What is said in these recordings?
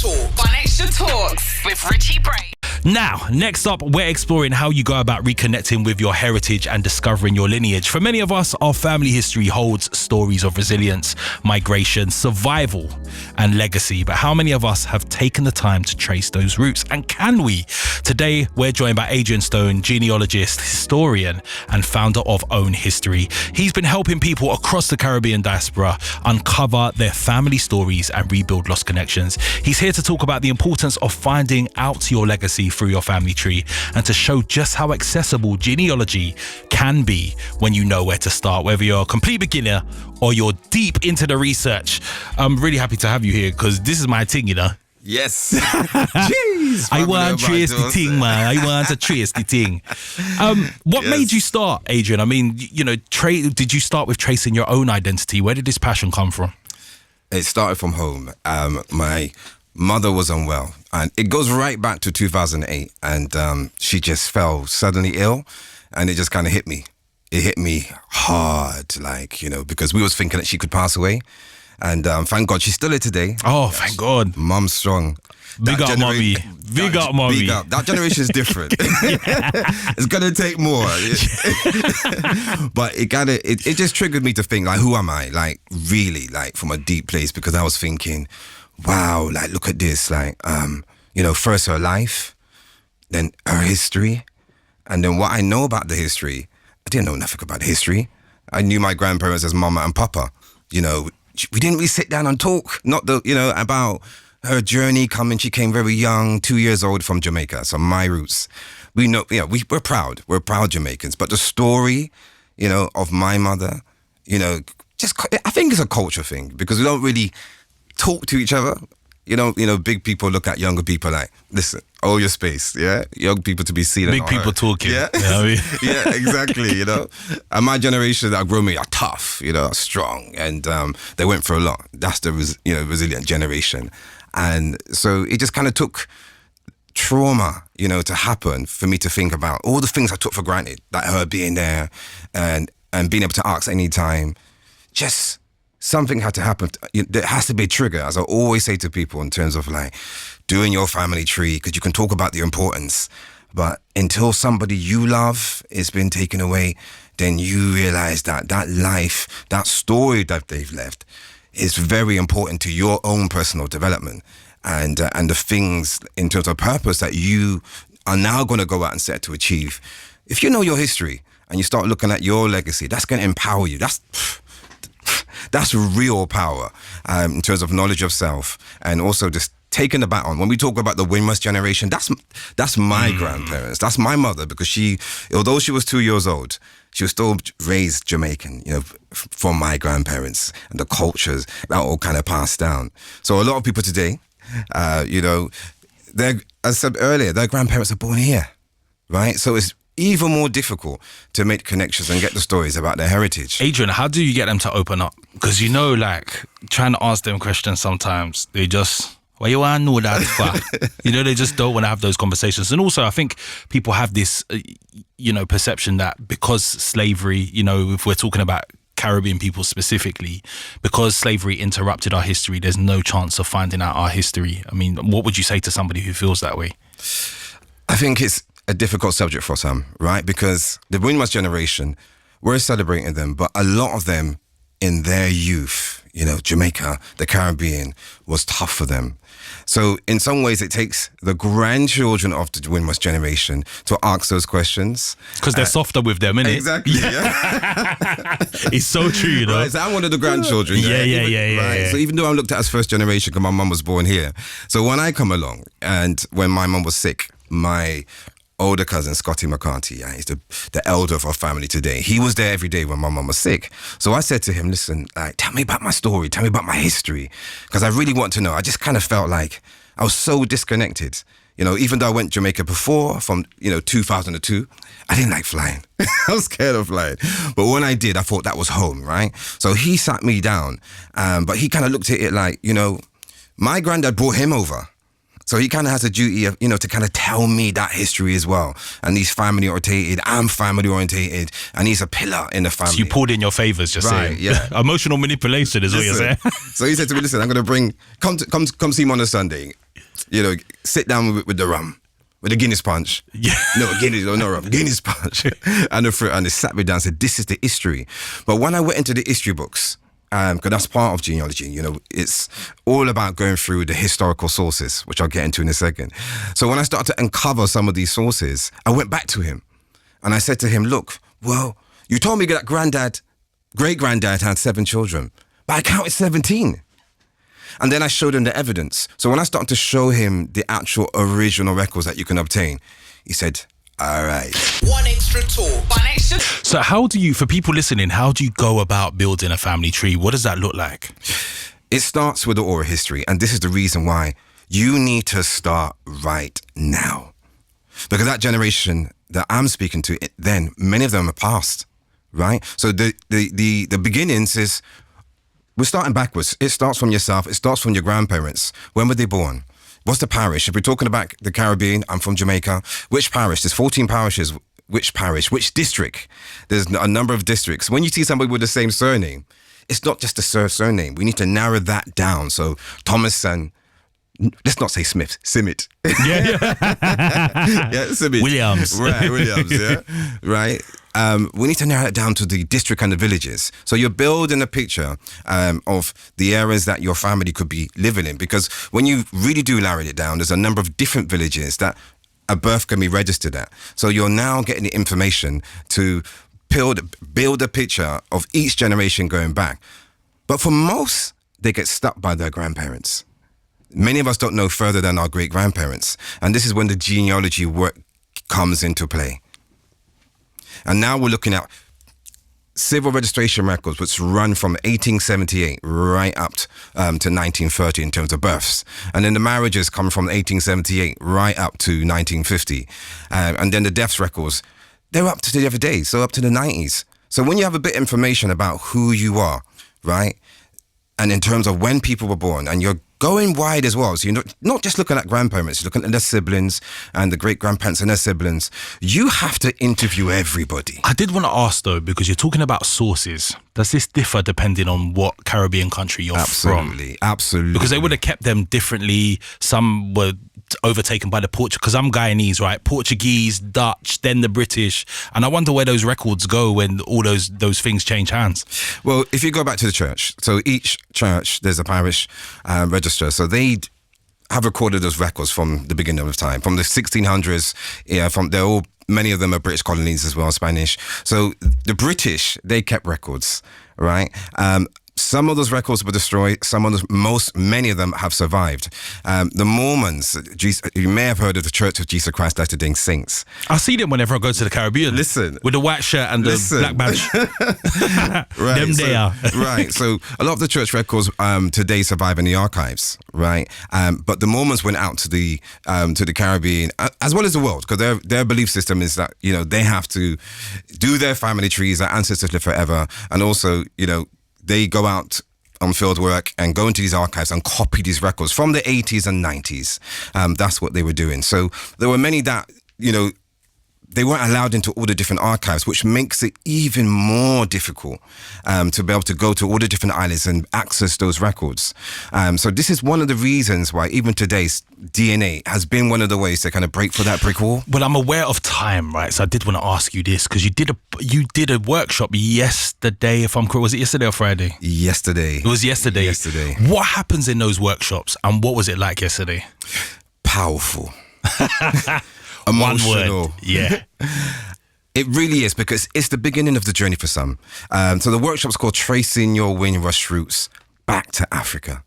Extra Talks with Richie Bray. Now, next up, we're exploring how you go about reconnecting with your heritage and discovering your lineage. For many of us, our family history holds stories of resilience, migration, survival, and legacy. But how many of us have taken the time to trace those roots? And can we? Today, we're joined by Adrian Stone, genealogist, historian, and founder of Own History. He's been helping people across the Caribbean diaspora uncover their family stories and rebuild lost connections. He's here to talk about the importance of finding out your legacy through your family tree and to show just how accessible genealogy can be when you know where to start, whether you're a complete beginner or you're deep into the research. I'm really happy to have you here because this is my thing, you know. Yes. Jeez. I want to trace the thing, man. I want to trace the thing. What made you start, Adrian? I mean, you know, did you start with tracing your own identity? Where did this passion come from? It started from home. My mother was unwell, and it goes right back to 2008, and she just fell suddenly ill, and it just kind of hit me. It hit me hard, like, you know, because we was thinking that she could pass away, and thank God she's still here today. Oh, thank God. Mom's strong. Big up, mommy. Big up, mommy. Big up. That generation is different. It's gonna take more. But it just triggered me to think, like, who am I? Like, really, like, from a deep place, because I was thinking, wow, like, look at this, like, you know, first her life, then her history, and then what I know about the history. I didn't know nothing about the history. I knew my grandparents as mama and papa. You know, we didn't really sit down and talk, about her journey coming. She came very young, 2 years old, from Jamaica. So my roots, we know, we're proud. We're proud Jamaicans. But the story, you know, of my mother, you know, I think it's a culture thing, because we don't really talk to each other. You know, big people look at younger people like, listen, hold your space, yeah? Young people to be seen. Big people talking. Yeah, you know what I mean? Yeah, exactly, you know. And my generation that grew me are tough, you know, strong, and they went through a lot. That's the resilient generation. And so it just kind of took trauma, you know, to happen for me to think about all the things I took for granted, like her being there and being able to ask anytime. Just something had to happen. There has to be a trigger, as I always say to people, in terms of like doing your family tree, because you can talk about the importance, but until somebody you love has been taken away, then you realize that life, that story that they've left, is very important to your own personal development and the things in terms of purpose that you are now going to go out and set to achieve. If you know your history and you start looking at your legacy, that's going to empower you. That's real power in terms of knowledge of self, and also just taking the baton. When we talk about the Windrush generation, that's my grandparents. That's my mother, because although she was 2 years old, she was still raised Jamaican, you know, from my grandparents, and the cultures that all kind of passed down. So a lot of people today, you know, as I said earlier, their grandparents are born here, right? So it's even more difficult to make connections and get the stories about their heritage. Adrian, how do you get them to open up? Because, you know, like, trying to ask them questions sometimes, they just, well, you want to know that for? You know, they just don't want to have those conversations. And also, I think people have this, you know, perception that because slavery, you know, if we're talking about Caribbean people specifically, because slavery interrupted our history, there's no chance of finding out our history. I mean, what would you say to somebody who feels that way? I think it's a difficult subject for some, right? Because the Windrush generation, we're celebrating them, but a lot of them in their youth, you know, Jamaica, the Caribbean, was tough for them. So in some ways, it takes the grandchildren of the Windrush generation to ask those questions. Because they're softer with them, innit? Exactly, yeah. It's so true, you know? Right, so I'm one of the grandchildren. Yeah. So even though I'm looked at as first generation, because my mum was born here. So when I come along, and when my mum was sick, my older cousin, Scotty McCarthy, he's the elder of our family today. He was there every day when my mum was sick. So I said to him, listen, tell me about my story, tell me about my history, because I really want to know. I just kind of felt like I was so disconnected. You know, even though I went to Jamaica before, from, you know, 2002, I didn't like flying. I was scared of flying. But when I did, I thought that was home, right? So he sat me down, but he kind of looked at it like, you know, my granddad brought him over. So he kind of has a duty of, you know, to kind of tell me that history as well. And he's family orientated, I'm family orientated, and he's a pillar in the family. So you pulled in your favors, just saying. Yeah. Emotional manipulation is what you're saying. So he said to me, listen, I'm going to come see him on a Sunday. sit down with the rum. With a Guinness punch. Yeah. No, rum. Guinness punch. and they sat me down and said, this is the history. But when I went into the history books, because that's part of genealogy, it's all about going through the historical sources, which I'll get into in a second. So when I started to uncover some of these sources, I went back to him and I said to him, look, well, you told me that great-granddad had 7 children, but I counted 17. And then I showed him the evidence. So when I started to show him the actual original records that you can obtain, he said, all right. One extra talk. So for people listening, how do you go about building a family tree? What does that look like? It starts with the oral history. And this is the reason why you need to start right now. Because that generation that I'm speaking to, then many of them are past, right? So the beginnings is, we're starting backwards. It starts from yourself. It starts from your grandparents. When were they born? What's the parish? If we're talking about the Caribbean, I'm from Jamaica. Which parish? There's 14 parishes. Which parish? Which district? There's a number of districts. When you see somebody with the same surname, it's not just a surname. We need to narrow that down. So Thomas and, let's not say Smith, Simmet. Yeah. Yeah, Simmet. Williams. Right, Williams, yeah. Right. We need to narrow it down to the district and the villages. So you're building a picture of the areas that your family could be living in. Because when you really do narrow it down, there's a number of different villages that a birth can be registered at. So you're now getting the information to build a picture of each generation going back. But for most, they get stuck by their grandparents. Many of us don't know further than our great-grandparents. And this is when the genealogy work comes into play. And now we're looking at civil registration records, which run from 1878 right up to 1930 in terms of births. And then the marriages come from 1878 right up to 1950. And then the deaths records, they're up to the other day, so up to the 90s. So when you have a bit of information about who you are, right, and in terms of when people were born, and you're going wide as well, so you're not just looking at grandparents, you're looking at their siblings and the great-grandparents and their siblings. You have to interview everybody. I did want to ask though, because you're talking about sources. Does this differ depending on what Caribbean country you're from? Absolutely. Because they would have kept them differently. Some were overtaken by the Portuguese, because I'm Guyanese, right? Portuguese, Dutch, then the British. And I wonder where those records go when all those things change hands. Well, if you go back to the church, so each church, there's a parish register. So they have recorded those records from the beginning of time, from the 1600s. Yeah, many of them are British colonies as well, Spanish. So the British, they kept records, right? Some of those records were destroyed. Many of them have survived. The Mormons, you may have heard of the Church of Jesus Christ Latter-day Saints. I see them whenever I go to the Caribbean. Listen. With the white shirt and the black badge. Right. Them they are. Right. So a lot of the church records today survive in the archives, right? But the Mormons went out to the Caribbean, as well as the world, because their belief system is that, they have to do their family trees, their ancestors live forever, and also, they go out on field work and go into these archives and copy these records from the 80s and 90s. That's what they were doing. So there were many that, they weren't allowed into all the different archives, which makes it even more difficult to be able to go to all the different islands and access those records. So this is one of the reasons why even today's DNA has been one of the ways to kind of break for that brick wall. Well, I'm aware of time, right? So I did want to ask you this, because you did a workshop yesterday, if I'm correct. Was it yesterday or Friday? Yesterday. It was yesterday. Yesterday. What happens in those workshops, and what was it like yesterday? Powerful. Emotional. One word. Yeah. It really is, because it's the beginning of the journey for some. So the workshop's called Tracing Your Windrush Roots Back to Africa.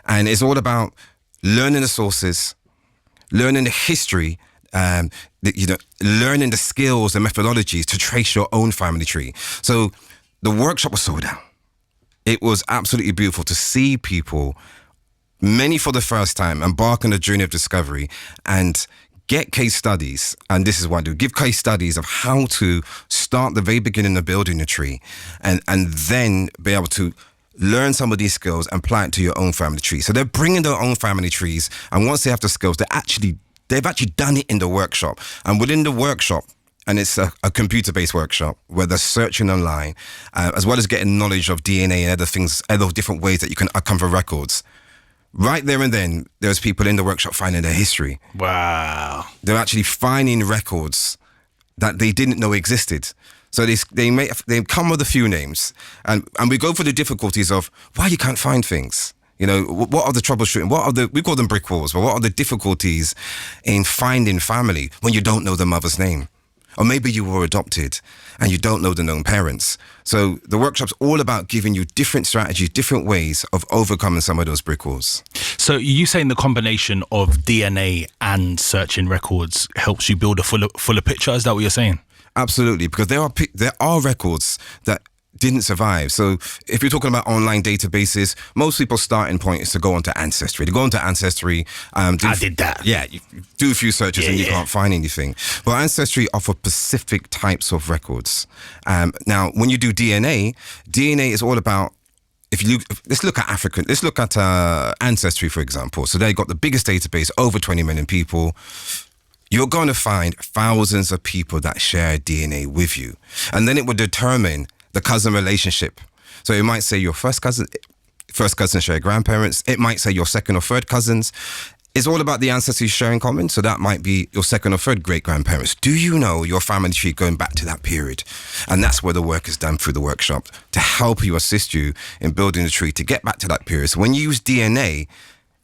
And it's all about learning the sources, learning the history, learning the skills and methodologies to trace your own family tree. So the workshop was sold out. It was absolutely beautiful to see people, many for the first time, embark on a journey of discovery and get case studies, and this is what I do, give case studies of how to start the very beginning of building a tree and then be able to learn some of these skills and apply it to your own family tree. So they're bringing their own family trees, and once they have the skills, they've actually done it in the workshop. And within the workshop, and it's a computer-based workshop where they're searching online, as well as getting knowledge of DNA and other things, other different ways that you can uncover records. right there and then, there's people in the workshop finding their history. Wow. They're actually finding records that they didn't know existed. So they come with a few names, and we go for the difficulties of why you can't find things. You know, what are the troubleshooting? We call them brick walls, but what are the difficulties in finding family when you don't know the mother's name? Or maybe you were adopted and you don't know the known parents. So the workshop's all about giving you different strategies, different ways of overcoming some of those brick walls. So you saying the combination of DNA and searching records helps you build a fuller picture? Is that what you're saying? Absolutely, because there are records that didn't survive. So if you're talking about online databases, most people's starting point is to go onto Ancestry. They go onto Ancestry. I did that. Yeah, you do a few searches and you can't find anything. But Ancestry offer specific types of records. Now, when you do DNA is all about, let's look at Ancestry, for example. So they got the biggest database, over 20 million people. You're going to find thousands of people that share DNA with you. And then it would determine the cousin relationship. So it might say your first cousin share grandparents. It might say your second or third cousins. It's all about the ancestors you share in common. So that might be your second or third great grandparents. Do you know your family tree going back to that period? And that's where the work is done through the workshop to help you, assist you in building the tree to get back to that period. So when you use DNA,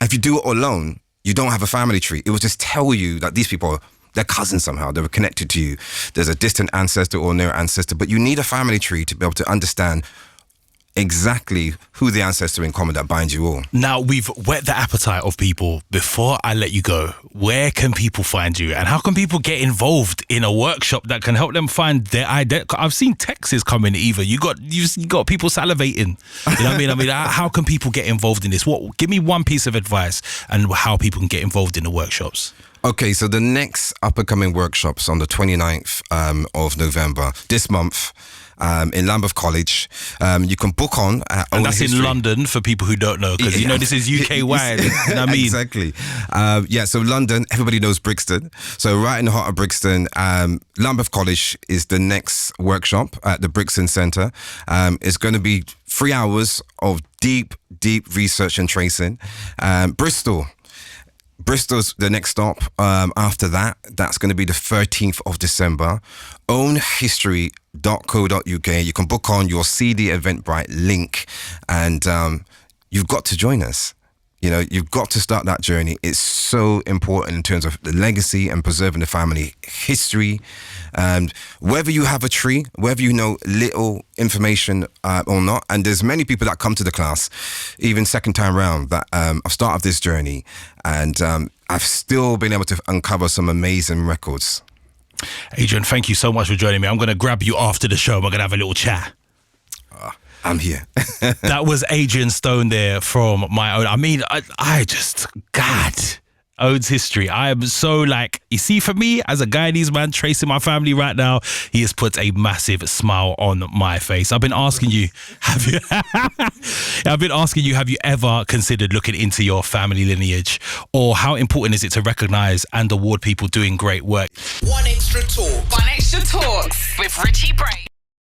if you do it alone, you don't have a family tree. It will just tell you that these people, they're cousins somehow. They're connected to you. There's a distant ancestor or near ancestor, but you need a family tree to be able to understand exactly who the ancestor in common that binds you all. Now, we've whet the appetite of people. Before I let you go, where can people find you? And how can people get involved in a workshop that can help them find their identity? I've seen texts coming either. You got people salivating. You know what I mean? How can people get involved in this? Give me one piece of advice and how people can get involved in the workshops. Okay, so the next up-and-coming workshop's on the 29th of November, this month, in Lambeth College. You can book on at And that's in London for people who don't know, because you know this is UK-wide. You know what I mean? Exactly. So London, everybody knows Brixton. So right in the heart of Brixton, Lambeth College is the next workshop at the Brixton Centre. It's going to be 3 hours of deep research and tracing. Bristol's the next stop. After that, that's going to be the 13th of December. ownhistory.co.uk. You can book on your CD Eventbrite link, and you've got to join us. You know, you've got to start that journey. It's so important in terms of the legacy and preserving the family history. Whether you have a tree, whether you know little information or not, and there's many people that come to the class, even second time round, that I've started this journey, and I've still been able to uncover some amazing records. Adrian, thank you so much for joining me. I'm going to grab you after the show. We're going to have a little chat. I'm here. That was Adrian Stone there from My Own. I mean, I just, God, Own's history. I am so you see, for me, as a Guyanese man tracing my family right now, he has put a massive smile on my face. I've been asking you, have you ever considered looking into your family lineage? Or how important is it to recognise and award people doing great work? One Extra Talk with Richie Bray.